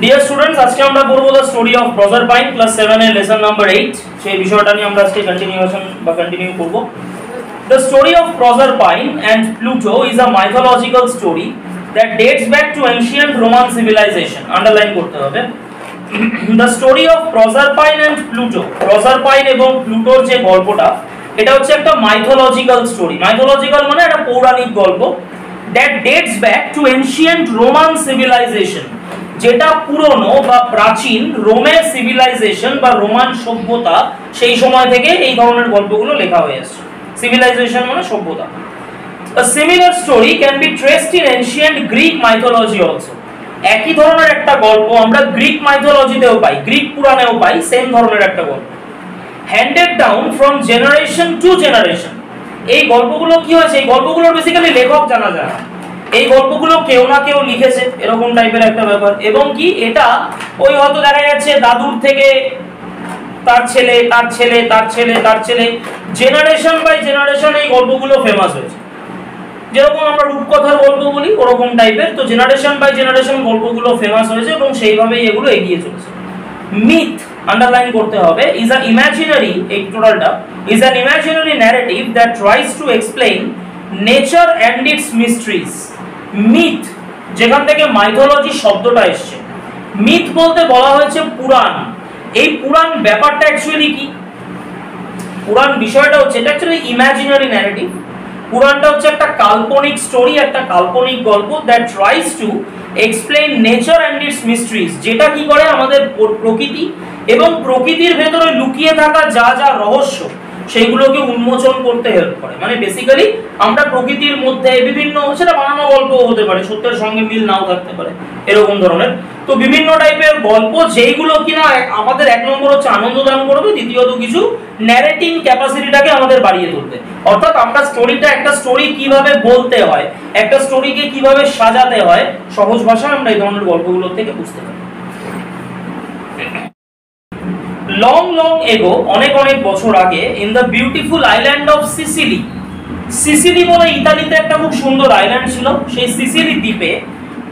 Dear students, আজকে আমরা পড়ব দ্য স্টোরি অফ প্রজারপাইন ক্লাস 7 এর লেসন নাম্বার 8। সেই বিষয়টা নিয়ে আমরা আজকে কন্টিনিউ করব। The story of Proserpine and Pluto is a mythological story that dates back to ancient Roman civilization. Underline করতে হবে। The story of Proserpine and Pluto, Proserpine এবং প্লুটোর যে গল্পটা, এটা হচ্ছে একটা মাইথোলজিক্যাল স্টোরি। মাইথোলজিক্যাল মানে একটা পৌরাণিক গল্প। That dates back to ancient Roman civilization, যেটা পুরনো বা প্রাচীন রোমের সিভিলাইজেশন বা রোমান সভ্যতা, সেই সময় থেকে এই ধরনের গল্পগুলো লেখা হয়ে আসছে। সিভিলাইজেশন মানে সভ্যতা। A similar story can be traced in ancient Greek mythology also. একই ধরনের একটা গল্প আমরা গ্রিক মাইথোলজিতেও পাই, গ্রিক পুরাণেও পাই, সেম ধরনের একটা গল্প। Handed down from generation to generation. এই গল্পগুলো কি হয়েছে, এই গল্পগুলোর বেসিক্যালি লেখক জানা যায় না। এই গল্পগুলো কেউ না কেউ লিখেছে, এরকম টাইপের একটা ব্যাপার। এবং কি এটা ওই হয়তো দেখা যাচ্ছে দাদুর থেকে তার ছেলে, তার ছেলে, তার ছেলে, তার ছেলে, জেনারেশন বাই জেনারেশন এই গল্পগুলো ফেমাস হয়েছে। যেরকম আমরা রূপকথার গল্প বলি ওরকম টাইপের, তো জেনারেশন বাই জেনারেশন গল্পগুলো ফেমাস হয়েছে এবং সেইভাবেই এগুলো এগিয়ে চলেছে। মিথ আন্ডারলাইন করতে হবে, ইজ আ ইমাজিনারি, এই টোটালটা is an imaginary narrative that tries to explain nature and it's mysteries. Myth, যেখান থেকে মাইথোলজি শব্দটা এসছে, মিথ বলতে বলা হয়েছে পুরাণ। এই পুরাণ ব্যাপারটা অ্যাকচুয়ালি কি? পুরাণ বিষয়টা হচ্ছে এটা অ্যাকচুয়ালি ইমাজিনারি ন্যারেটিভ। পুরাণটা হচ্ছে একটা কাল্পনিক স্টোরি, একটা কাল্পনিক গল্প that tries to explain nature and it's mysteries, যেটা কি করে আমাদের প্রকৃতি এবং প্রকৃতির ভেতরে লুকিয়ে থাকা যা যা রহস্য সেইগুলোকে উন্মোচন করতে হেল্প করে। মানে বেসিক্যালি আমরা প্রকৃতির মধ্যে বিভিন্ন, সেটা বানানো গল্প হতে পারে, সত্যের সঙ্গে মিল নাও থাকতে পারে, এরকম ধরনের তো বিভিন্ন টাইপের গল্প, যেইগুলো কিনা আমাদের এক নম্বর হচ্ছে আনন্দ দান করবে, দ্বিতীয়ত কিছু ন্যারেটিং ক্যাপাসিটিটাকে আমাদের বাড়িয়ে তুলবে। অর্থাৎ আমরা স্টোরিটা, একটা স্টোরি কিভাবে বলতে হয়, একটা স্টোরিকে কিভাবে সাজাতে হয়, সহজ ভাষায় আমরা এই ধরনের গল্পগুলোর থেকে বুঝতে পারি। লং লং এগো, অনেক অনেক বছর আগে, in the beautiful island of Sicily, Sicily বলে ইতালিতে একটা খুব সুন্দর আইল্যান্ড ছিল, সেই সিসিলি দ্বীপে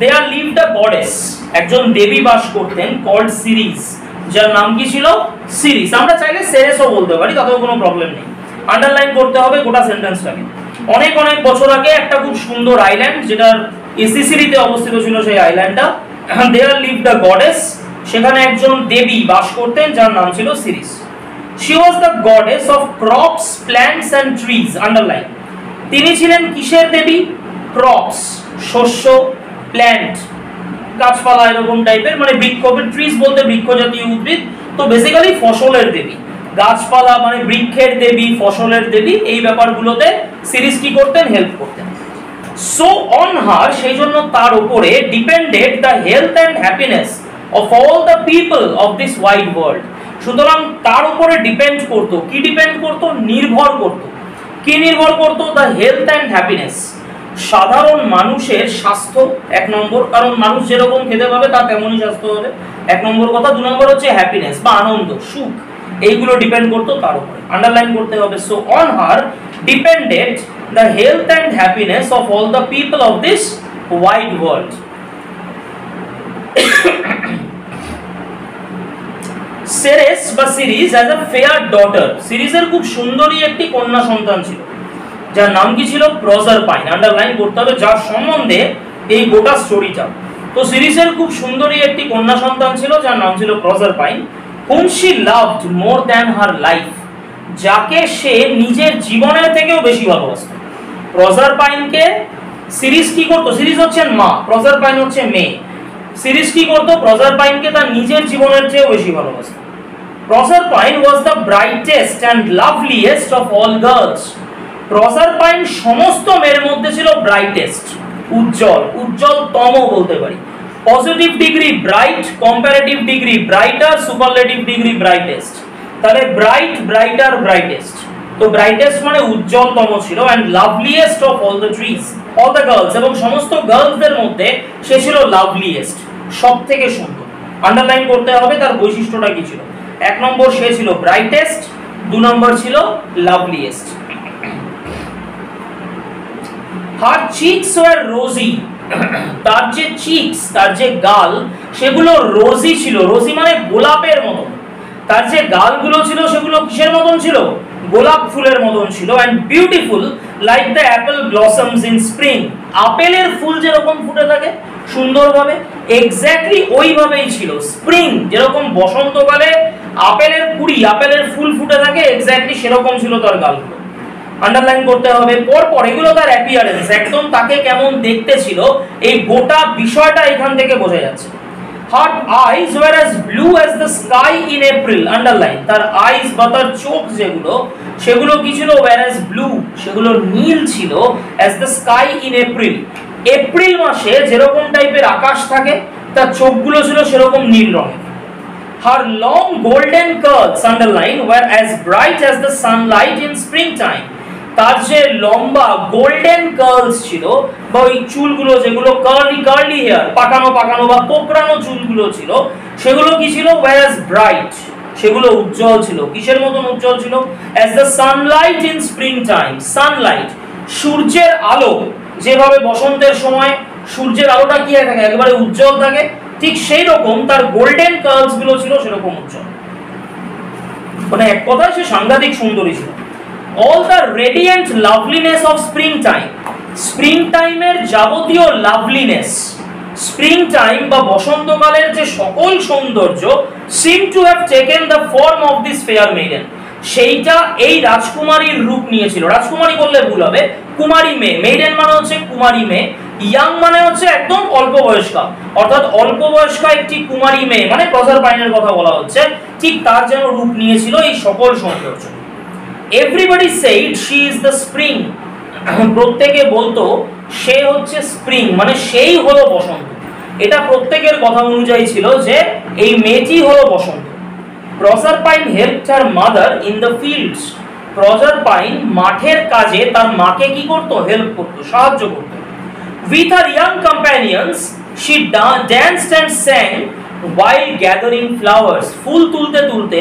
দেয়ার লিভড আ গডেস, একজন দেবী বাস করতেন, কল্ড সিরিস, যার নাম কি ছিল? সিরিস। আমরা চাইলে সেরেসও বলতে পারি, তাতেও কোনো প্রবলেম নেই। আন্ডারলাইন করতে হবে গোটা সেন্টেন্সটাকে। অনেক অনেক বছর আগে একটা খুব সুন্দর আইল্যান্ড, যেটার সিসিলিতে অবস্থিত ছিল সেই আইল্যান্ডটা, দেয়ার লিভড আ গডেস, সেখানে একজন দেবী বাস করতেন যার নাম ছিল Ceres. She was the goddess of crops, plants and trees. Underline, তিনি ছিলেন কিসের দেবী? ক্রপস, শস্য, প্ল্যান্ট, গাছপালা, এরকম টাইপের, মানে বৃক্ষ, ট্রিজ বলতে বৃক্ষ জাতীয় উদ্ভিদ, তো বেসিক্যালি ফসলের দেবী। গাছপালা মানে বৃক্ষের দেবী, ফসলের দেবী, এই ব্যাপারগুলোতে সিরিস কি করতেন? হেল্প করতেন। সো অন হার, সেই জন্য তার উপরে depended the health and happiness of all the people of this wide world. সুতরাং তার উপরে ডিপেন্ড করত, কি ডিপেন্ড করত? নির্ভর করত। কি নির্ভর করত? দ্য হেলথ অ্যান্ড হ্যাপিনেস, সাধারণ মানুষের স্বাস্থ্য এক নম্বর, কারণ মানুষ যেরকম খেতে পাবে তার তেমনই স্বাস্থ্য হবে, এক নম্বর কথা। দু নম্বর হচ্ছে হ্যাপিনেস বা আনন্দ, সুখ, এইগুলো ডিপেন্ড করতো তার উপরে। আন্ডারলাইন করতে হবে। So on her depended the health and happiness of all the people of this wide world. Ceres বা Ceres as a fair daughter, সিরিজের খুব সুন্দরী একটি কন্যা সন্তান ছিল, যার নাম কি ছিল? প্রজারপাইন। আন্ডারলাইন করতে হবে, যার সম্বন্ধে এই গোটা স্টোরিটা। তো সিরিজের খুব সুন্দরী একটি কন্যা সন্তান ছিল যার নাম ছিল প্রজারপাইন, whom she loved more than her life, যাকে সে নিজের জীবনের থেকেও বেশি ভালোবাসত। প্রজারপাইনকে সিরিজ কি করতো? সিরিজ হচ্ছেন মা, প্রজারপাইন হচ্ছে মেয়ে। সিরিজ কি করতো? প্রজারপাইনকে তার নিজের জীবনের চেয়েও বেশি ভালোবাসত। Proserpine was the brightest and loveliest of all girls. Proserpine সমস্ত মেয়ের মধ্যে ছিল ব্রাইটেস্ট, উজ্জ্বল, উজ্জ্বলতম বলতে পারি। Positive degree bright, comparative degree brighter, superlative degree brightest. তাহলে ব্রাইট, ব্রাইটার, ব্রাইটেস্ট। তো ব্রাইটেস্ট মানে উজ্জ্বলতম ছিল, and loveliest of all the trees, all the girls, এবং সমস্ত গার্লসদের মধ্যে সে ছিল লাভলিয়েস্ট, সব থেকে সুন্দর। আন্ডারলাইন করতে হবে তার বৈশিষ্ট্যটা কি ছিল। এক নম্বর সে ছিল ব্রাইটেস্ট, দু নম্বর ছিল লাভলিয়েস্ট। হার চিকস ওয়ার রোজি, তার যে চিকস, তার যে গাল, সেগুলো রোজি ছিল। রোজি মানে গোলাপের মতো। তার যে গালগুলো ছিল সেগুলো কিসের মতন ছিল? গোলাপ ফুলের মতন ছিল। And beautiful like the Apple blossoms in spring. আপেলের ফুল যেরকম ফুটে থাকে সুন্দরভাবে, এক্স্যাক্টলি ওইভাবেই ছিল। স্প্রিং যেরকম বসন্তকালে আপেলের কুড়ি, আপেলের ফুল ফুটে থাকে, এক্স্যাক্টলি সেরকম ছিল তার গালগুলো। আন্ডারলাইন করতে হবে। পরপর এগুলো তার অ্যাপিয়ারেন্স, একদম তাকে কেমন দেখতে ছিল এই গোটা বিষয়টা এখান থেকে বোঝা যাচ্ছে। Her eyes were as blue as the sky in April. Underline. তার আইস বা তার চোখ যেগুলো, সেগুলো কি ছিল? were as blue, সেগুলো নীল ছিল, as the sky in April. April মাসে যেরকম টাইপের আকাশ থাকে, তার চোখগুলো ছিল সেরকম নীল রঙের। Her long golden curls, underline, were as bright as the sunlight in springtime. তার যে লম্বা গোল্ডেন কার্লস ছিল বা ওই চুলগুলো যেগুলো কার্লি কার্লি হেয়ার, পাকানো পাকানো বা কোকড়ানো চুলগুলো ছিল, সেগুলো কি ছিল? were as bright, সেগুলো উজ্জ্বল ছিল। কিসের মতন উজ্জ্বল ছিল? as the sunlight in springtime. Sunlight, সূর্যের আলো, যেভাবে বসন্তের সময় সূর্যের আলোটা কি থাকে? একেবারে উজ্জ্বল থাকে, ঠিক সেই রকম তার গোল্ডেন কার্লস গুলো ছিল সেরকম উজ্জ্বল। মানে এক কথায় সে সাংঘাতিক সুন্দরী ছিল। all the radiant loveliness of springtime. springtime এর যাবতীয় লাভলিনেস, springtime বা বসন্তকালের যে সকল সৌন্দর্য, seem to have taken the form of this fair maiden. সেইটা এই রাজকুমারীর রূপ নিয়েছিল। রাজকুমারী বললে ভুল হবে, কুমারী মেয়ে। মেইডেন মানে হচ্ছে কুমারী মেয়ে, ইয়াং মানে হচ্ছে একদম অল্প বয়স্কা, অর্থাৎ অল্প বয়স্কা একটি কুমারী মেয়ে, মানে প্রজারপাইনের কথা বলা হচ্ছে। ঠিক তার যেন রূপ নিয়েছিল এই সকল সৌন্দর্য। Everybody said she is the spring. প্রত্যেকে বলতো সে হচ্ছে স্প্রিং, মানে সেই হলো বসন্ত। এটা প্রত্যেকের কথা অনুযায়ী ছিল যে এই মেয়েটি হলো বসন্ত। Proserpine helped her mother in the fields. Proserpine মাঠের কাজে তার মাকে কি করত? হেল্প করত, সাহায্য করত। With her young companions she danced and sang while gathering flowers. ফুল তুলতে তুলতে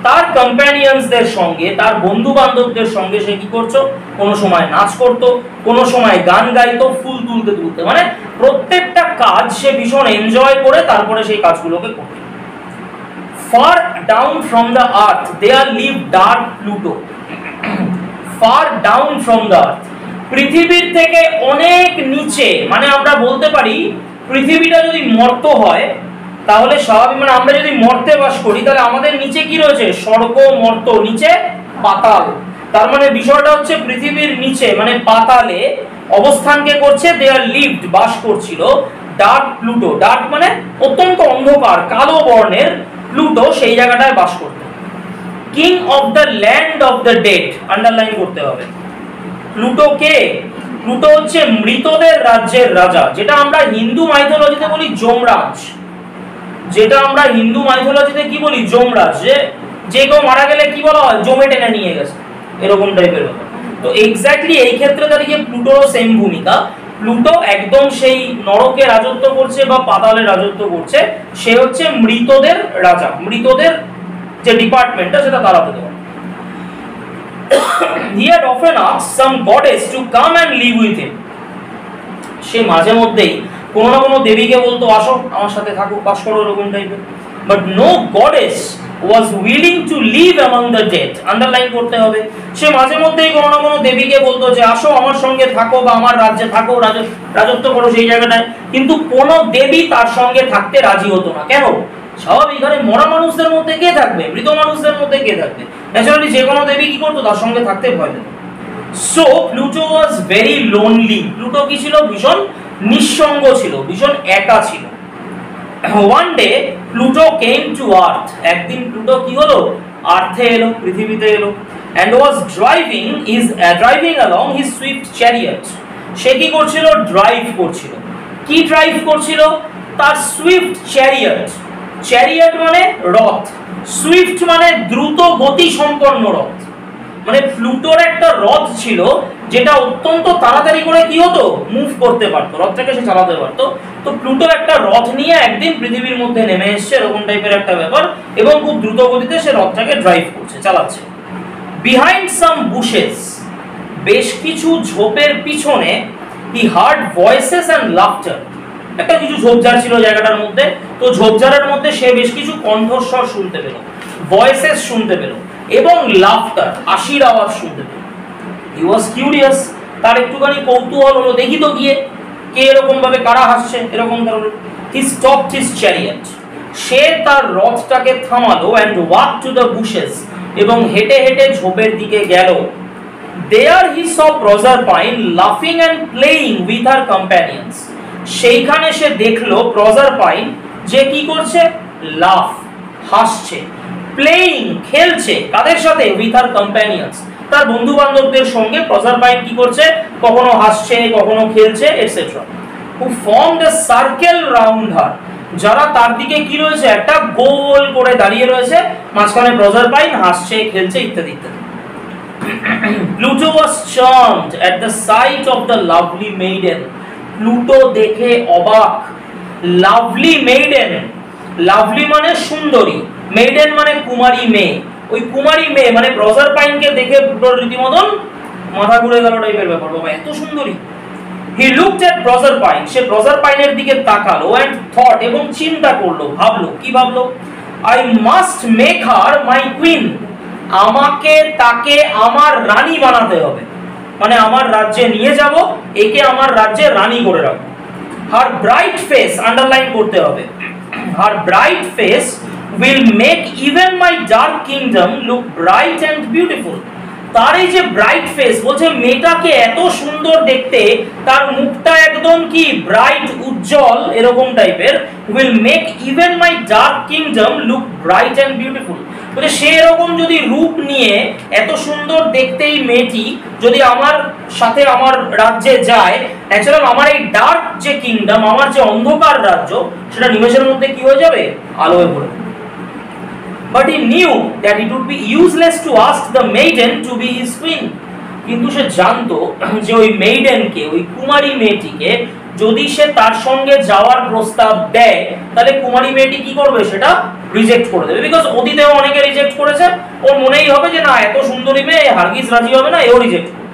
তার কম্প্যানিয়ন্সদের সঙ্গে, তার বন্ধু বান্ধবদের সঙ্গে সে কি করছো? কোনো সময় নাচ করতো, কোনো সময় গান গাইতো, ফুল তুলতে তুলতে। মানে প্রত্যেকটা কাজ সে ভীষণ এনজয় করে তারপরে সেই কাজগুলোকে করতো। Far down from the earth there lived dark Pluto. Far down from the earth, পৃথিবীর থেকে অনেক নিচে, মানে আমরা বলতে পারি পৃথিবীটা যদি মর্ত হয় তাহলে স্বাভাবিক, মানে আমরা যদি মর্তে বাস করি তাহলে আমাদের নিচে কি রয়েছে? স্বর্গ, মর্ত, নিচে পাতাল। তার মানে বিষয়টা হচ্ছে পৃথিবীর নিচে মানে পাতালে অবস্থান কে করছে? দে আর লিভড, বাস করছিল ডার্ক প্লুটো। ডার্ক মানে অত্যন্ত অন্ধকার, কালো বর্ণের। প্লুটো সেই জায়গাটায় বাস করত। King of the land of the dead, underline করতে হবে। প্লুটো কে? প্লুটো হচ্ছে মৃতদের রাজ্যের রাজা, যেটা আমরা হিন্দু মাইথোলজিতে বলি যমরাজ। যেটা আমরা হিন্দু মাইথোলজিতে কি বলি? যমরাজ। যে কেউ মারা গেলে কি বলা হয়? জমে টেনে নিয়ে গেছে, এরকম টাইপের ব্যাপার। তো এক্স্যাক্টলি এই ক্ষেত্রে দাঁড়িয়ে প্লুটোরও সেম ভূমিকা। প্লুটো একদম সেই নরকে রাজত্ব করছে বা পাতালে রাজত্ব করছে। সে হচ্ছে মৃতদের রাজা, মৃতদের যে ডিপার্টমেন্টটা সেটা তাড়াতে দেওয়া। He had often asked some goddess to come and live with him. সে মাঝে মধ্যেই কোনো না কোনো দেবীকে বলতো আসো আমার সাথে থাকো, বাস করো, এরকম টাইপের। But no goddess was willing to live among the dead. Underline করতে হবে। সে মাঝে মধ্যেই কোনো না কোনো দেবীকে বলতো যে আসো আমার সঙ্গে থাকো বা আমার রাজ্যে থাকো, রাজত্ব করো সেই জায়গাটায়, কিন্তু কোনো দেবী তার সঙ্গে থাকতে রাজি হতো না। কেন? স্বাভাবিক, এখানে মরা মানুষদের মধ্যে কে থাকবে? মৃত মানুষদের মধ্যে কে থাকবে? ন্যাচারালি যে কোনো দেবী কি করতো? তার সঙ্গে থাকতে ভয় পেত। So Pluto was very lonely. Pluto কি ছিল? ভীষণ নিঃসঙ্গ ছিল, ভীষণ একা ছিল। One day Pluto came to earth. একদিন প্লুটো কি হলো? আর্থে এলো, পৃথিবীতে এলো। And was driving along his swift chariot. সে কি করছিল? ড্রাইভ করছিল। কি ড্রাইভ করছিল? তার সুইফট চ্যারিয়ট। চ্যারিয়ট মানে রথ, সুইফট মানে দ্রুত গতি সম্পন্ন রথ। মানে প্লুটোর একটা রথ ছিল যেটা অত্যন্ত তাড়াতাড়ি করে কি হতো? মুভ করতে পারতো, রথটাকে সে চালাতে পারতো। তো প্লুটো একটা রথ নিয়ে একদিন পৃথিবীর মধ্যে নেমে এসছে, এরকম টাইপের একটা ব্যাপার, এবং খুব দ্রুত গতিতে সে রথটাকে ড্রাইভ করছে, চালাচ্ছে। বিহাইন্ড সাম বুশেস, বেশ কিছু ঝোপের পিছনে, he heard voices and laughter, একটা কিছু ঝোপঝাড় ছিল জায়গাটার মধ্যে, তো ঝোপঝাড়ের মধ্যে সে বেশ কিছু কণ্ঠস্বর শুনতে পেল, ভয়েসেস শুনতে পেল এবং লাফটার, হাসির আওয়াজ শুনতে পেল। হি ওয়াজ কিউরিয়াস, তার একটুখানি কৌতূহল হলো, দেখি তো গিয়ে কে এরকম ভাবে কারা হাসছে এরকম ধরনের। হি স্টপড হিজ চ্যারিয়ট, সে তার রথটাকে থামালো and walk to the bushes, এবং হেঁটে হেঁটে ঝোপের দিকে গেল। দেয়ার হি স প্রজারপাইন লাফিং and playing with her companions, সেইখানে সে দেখলো প্রজারপাইন যে কি করছে, লাফ, হাসছে, প্লেইং, খেলছে, কাদের সাথে, উইথ হার কম্প্যানিয়ন্স, তার বন্ধু বান্ধবদের সঙ্গে প্রজারপাইন কি করছে, কখনো হাসছে, কখনো খেলছে, etcetera. Who formed a circle round her, যারা তার দিকে কি রয়েছে, একটা গোল করে দাঁড়িয়ে রয়েছে, মাঝখানে প্রজারপাইন হাসছে, খেলছে, ইত্যাদি ইত্যাদি। Pluto was charmed at the sight of the lovely maiden, Pluto দেখে অবাক। লাভলি মেইডেন, লাভলি মানে সুন্দরী, মেইডেন মানে কুমারী মেয়ে, ওই কুমারী মেয়ে মানে প্রজারপাইনকে দেখে প্লুটোর রীতিমতন মাথা ঘুরে গেল টাইপের ব্যাপার, বাবা এত সুন্দরী। হি লুকড এট প্রজারপাইন, সে প্রজারপাইনের দিকে তাকালো এন্ড থট, এবং চিন্তা করলো, ভাবলো, কি ভাবলো, I must make her my queen, আমাকে তাকে আমার রানী বানাতে হবে, মানে আমার রাজ্যে নিয়ে যাব, একে আমার রাজ্যে রানী করে রাখবো। হার ব্রাইট ফেস, আন্ডারলাইন করতে হবে, her bright face will make even my dark kingdom look bright and beautiful, তার এই যে ব্রাইট ফেস, বলছে মেয়েটাকে এত সুন্দর দেখতে, তার মুখটা একদম কি ব্রাইট, উজ্জ্বল এরকম টাইপের, will make even my dark kingdom look bright and beautiful, বলে সে এরকম যদি রূপ নিয়ে এত সুন্দর দেখতে এই মেয়েটি যদি আমার সাথে আমার রাজ্যে যায়, ন্যাচারাল আমার এই ডার্ক যে কিংডম, আমার যে অন্ধকার রাজ্য, সেটা নিমেষের মধ্যে কি হয়ে যাবে, আলো হয়ে পড়বে। But he knew that it would be useless to ask the maiden to be his queen, কিন্তু সে জানতো যে ওই মেইডেনকে, ওই কুমারী মেয়েটিকে যদি সে তার সঙ্গে যাওয়ার প্রস্তাব দেয়, তাহলে কুমারী মেয়েটি কি করবে, সেটা রিজেক্ট করে দেবে, বিকজ অতীতেও অনেকে রিজেক্ট করেছে, ওর মনেই হবে যে না এত সুন্দরী মেয়ে হারগিজ রাজি হবে না, এও রিজেক্ট করবে।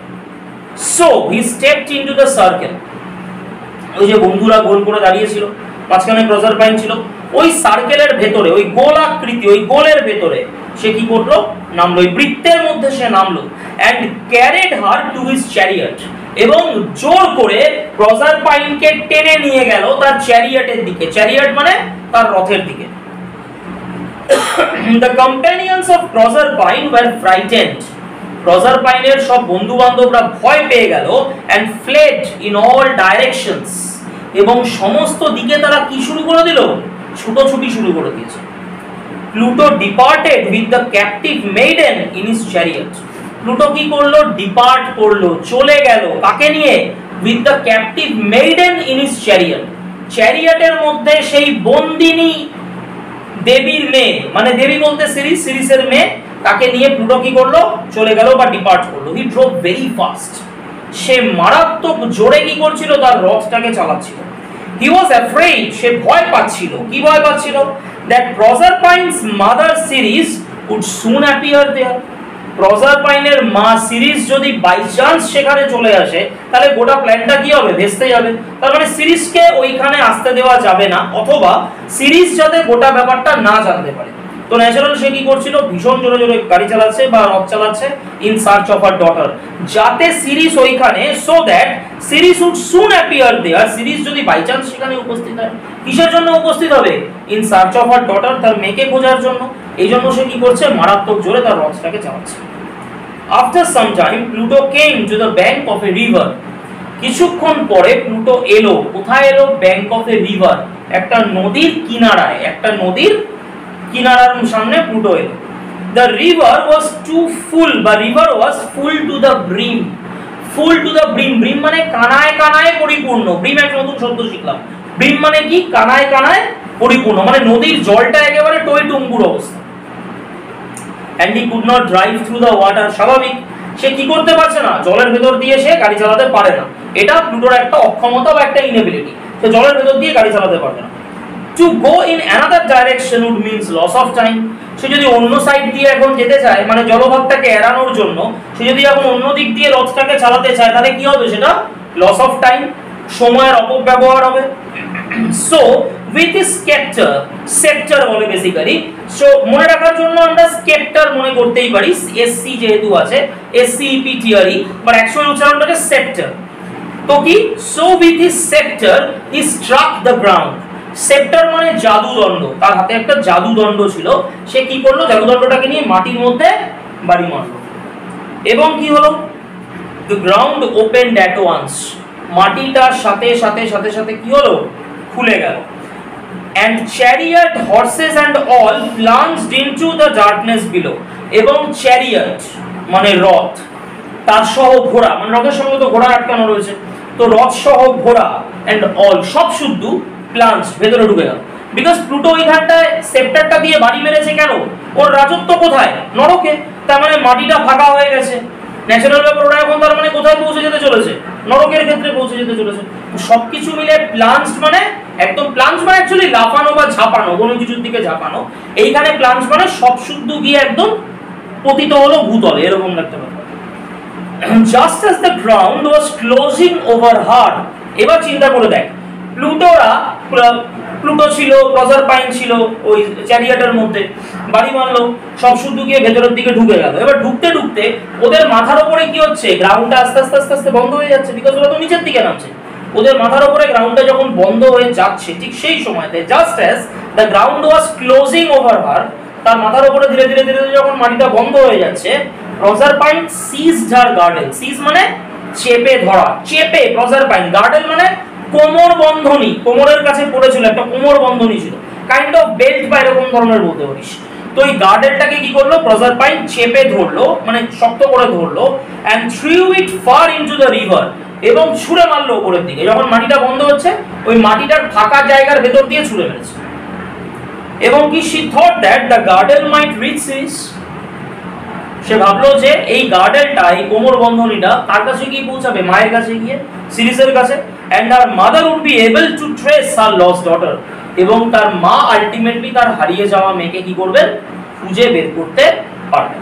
So he stepped into the circle, ওই যে বন্ধুরা গোল করে দাঁড়িয়েছিল, মাঝখানে প্রজারপাইন ছিল, ওই সার্কেলের ভেতরে, ওই গোলাকৃতি, ওই গোলের ভেতরে সে কি করলো, নামলো, ওই বৃত্তের মধ্যে সে নামলো, and carried her to his chariot, এবং জোর করে প্রজারপাইনকে টেনে নিয়ে গেল তার চ্যারিয়টের দিকে, চ্যারিয়ট মানে তার রথের দিকে। The companions of Proserpine were frightened, প্রজারপাইনের সব বন্ধু বান্ধবরা ভয় পেয়ে গেল, and fled in all directions, এবং সমস্ত দিকে তারা কি শুরু করে দিল, ছুটোছুটি শুরু করে দিয়েছে। Pluto departed with the captive maiden in his chariot, Pluto কি করলো, ডিপার্ট করলো, চলে গেল, কাকে নিয়ে, with the captive maiden in his chariot, চ্যারিয়টের মধ্যে সেই বন্দিনী দেবীর মেয়ে, মানে দেবী বলতে সিরিস, সিরিসের মেয়ে, তাকে নিয়ে প্লুটো কি করলো, চলে গেল বা ডিপার্ট করলো। হি ড্রোভ ভেরি ফাস্ট, সে মারাত্মক জোরে কি করছিল, তার রথটাকে চালাচ্ছিল। হি ওয়াজ অ্যাফ্রেড, সে ভয় পাচ্ছিল, কি ভয় পাচ্ছিল, that Proserpine's mother Ceres would soon appear there, প্রজারপাইনের মা সিরিজ যদি বাই চান্স সেখানে চলে আসে, তাহলে গোটা প্ল্যানটা কি হবে, ভেস্তে যাবে। তার মানে সিরিজকে ওইখানে আসতে দেওয়া যাবে না, অথবা সিরিজ যাতে গোটা ব্যাপারটা না জানতে পারে। তো ন্যাচারাল সে কি করছিল, ভীষণ জোরে জোরে গাড়ি চালাচ্ছে বা রথ চালাচ্ছে, in search of her daughter, যাতে সিরিজ ওইখানে, so that Ceres would soon appear there, Ceres যদি বাই চান্স সেখানে উপস্থিত হয়, কিসের জন্য উপস্থিত হবে, in search of her daughter, তার মেয়েকে খোঁজার জন্য। এই জন্য সে কি করছে, মারাত্মক জোরে তার রথটাকে চালাচ্ছে। After some time Pluto came to the bank of A river, কিছুক্ষণ পরে প্লুটো এলো, কোথায় এলো, ব্যাংক অফ এ রিভার, একটা নদীর কিনারায়, একটা নদীর কিনারার সামনে প্লুটো এলো। The river was too full, বা river was full to the brim, full to the brim, brim মানে কানায় কানায় পরিপূর্ণ, brim একটা নতুন শব্দ শিখলাম, brim মানে কি, কানায় কানায় পরিপূর্ণ, মানে নদীর জলটা একেবারে টইটুম্বুর অবস্থা। And he could not drive through the water, স্বাভাবিক, সে কি করতে পারছে না, জলের ভেতর দিয়ে সে গাড়ি চালাতে পারে না, এটা প্লুটোর একটা অক্ষমতা বা একটা ইনএবিলিটি, সে জলের ভেতর দিয়ে গাড়ি চালাতে পারবে না। To go in another direction would means loss of time, সে যদি অন্য সাইড দিয়ে এখন যেতে চায়, মানে জলভাগটাকে এড়ানোর জন্য সে যদি এখন অন্য দিক দিয়ে রথটাকে চালাতে চায়, তাহলে কি হবে, সেটা লস অফ টাইম, সময়ের অপব্যবহার হবে। সো উইথ স্কেপ্টার, সেপ্টার বলে বেসিক্যালি, সো মনে রাখার জন্য আমরা স্কেপ্টার মনে করতেই পারি, এসসি যেহেতু আছে, SCEPTRE, বাট অ্যাকচুয়াল উচ্চারণটা হচ্ছে সেপ্টার। তো কি, so with sceptre he struck the ground. Sceptre মানে জাদুদণ্ড, তার হাতে একটা জাদুদণ্ড ছিল, সে কি করলো, জাদুদণ্ডটাকে নিয়ে মাটির মধ্যে বাড়ি মারলো। এবং কি হলো, the ground opened at once, মাটিটার সাথে সাথে সাথে সাথে কি হলো, খুলে গেল। and chariot, horses and all plunged into the darkness below, এবং chariot মানে রথ, তার সহ ঘোড়া, মানে রথের সঙ্গে তো ঘোড়া আটকানো রয়েছে, তো রথ সহ ঘোড়া and all সব শুদ্ধ plunged, ভেতরে ঢুকে গেল। বিকজ প্লুটো ওইখানটায় সেপ্টারটা দিয়ে বাড়ি মেরেছে, কেন, ওর রাজত্ব কোথায়, নরকে, তার মানে মাটিটা ফাঁকা হয়ে গেছে, ন্যাচারাল ব্যাপার, ওরা এখন তার মানে কোথায় পৌঁছে যেতে চলেছে, নরকের ক্ষেত্রে পৌঁছে যেতে চলেছে। সবকিছু মিলে প্লাঞ্জ মানে একদম, প্লাঞ্জ মানে অ্যাকচুয়ালি লাফানো বা ঝাঁপানো, কোনো কিছুর দিকে ঝাঁপানো, এইখানে প্লাঞ্জ মানে সব শুদ্ধ গিয়ে একদম পতিত হলো ভূতলে, এরকম দেখতে পাবে। Just as the ground was closing over her, এবার চিন্তা করে দেখ, প্লুটো ছিল, প্রজারপাইন ছিল ওই চ্যারিয়টের মধ্যে, বাড়ি মারলো, সব শুদ্ধ গিয়ে ভেতরের দিকে ঢুকে গেল। এবার ঢুকতে ঢুকতে ওদের মাথার উপরে কি হচ্ছে, গ্রাউন্ডটা আস্তে আস্তে আস্তে আস্তে বন্ধ হয়ে যাচ্ছে, বিকজ ওরা তো নিচের দিকে নামছে। ওদের মাথার উপরে গ্রাউন্ডটা যখন বন্ধ হয়ে যাচ্ছে, ঠিক সেই সময়তে just as the ground was closing over her, তার মাথার উপরে ধীরে ধীরে ধীরে ধীরে যখন মাটিটা বন্ধ হয়ে যাচ্ছে, প্রজারপাইন সিজড হার গার্ডেল, সিজ মানে চেপে ধরা, চেপে, প্রজারপাইন, গার্ডেল মানে কোমর বন্ধনী, কোমরের কাছে পড়েছিল, একটা কোমর বন্ধনী ছিল, কাইন্ড অফ বেল্ট বা এরকম ধরনের বলতে পারিস। তো এই গার্ডেলটাকে কি করলো, প্রজারপাইন চেপে ধরলো, মানে শক্ত করে ধরলো, and threw it far into the river, এবং ছুঁড়ে মারলো উপরের দিকে, যখন মাটিটা বন্ধ হচ্ছে ওই মাটিটার ফাঁকা জায়গার ভেতর দিয়ে ছুঁড়ে মেরেছে। এবং কি, she thought that the girdle might reach his, সে ভাবলো যে এই গার্ডেলটা, এই কোমর বন্ধনীটা তার কাছে গিয়ে পৌঁছাবে, মায়ের কাছে গিয়ে, সিরিজের কাছে, and her mother would be able to trace her lost daughter, এবং তার মা আলটিমেটলি তার হারিয়ে যাওয়া মেয়েকে কি করবেন, খুঁজে বের করতে পারবেন।